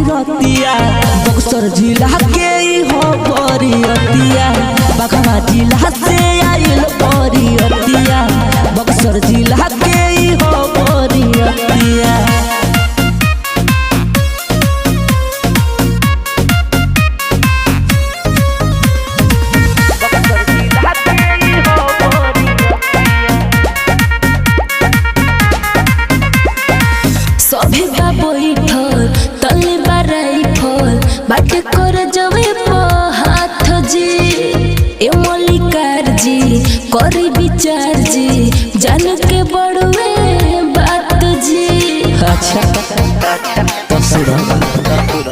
रतिया बक्सर जिला के हो बरियतिया बखवा जिला से आइल बरियतिया बक्सर जिला के हो बरियतिया। बाटे कर जवे हाथ जी ए मल्लिकार जी करी विचार जी जान के बड़वे बात जी। अच्छा तो सुनो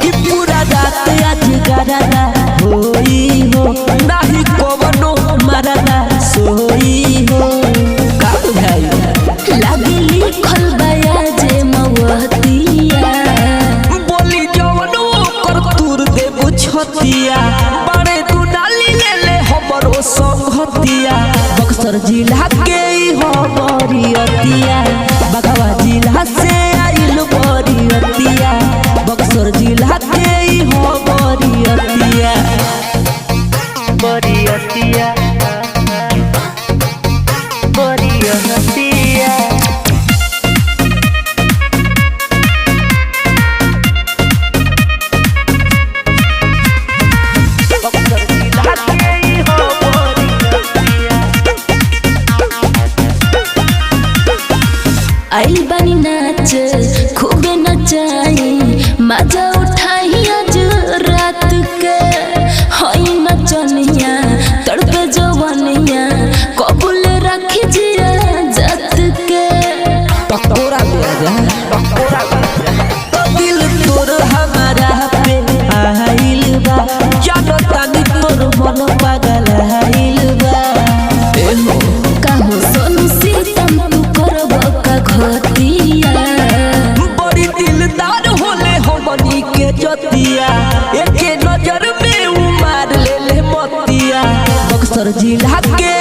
कि पूरा रात आज गाना होई हो नाही कवनो मरना सोई हो का भाई लागी लिखल बाया जे मवतिया बोली जवनो कर तुर दे बुझतिया बड़े तू डाली ले ले हमरो संगतिया बक्सर जिला के हो बरियतिया बगवा जिला से आइल बरियतिया बक्सर जिला के हो बरियतिया बरियतिया बरियतिया। आई बनी नाच खूबे नचाई मजा उठाई आज रात के हई नचनिया तड़पे जवनिया कबूल रखी जिया जत के पकोड़ा दे जा तो दिल तोर हमारा पे आइल बा जानो तानी तोर मन पागल आइल बा ए हो कहूँ सोनू सीतम तू करब का घतिया बड़ी दिलदार होले हमनी के जतिया एके नजर में उमार ले ले मतिया बक्सर जिला के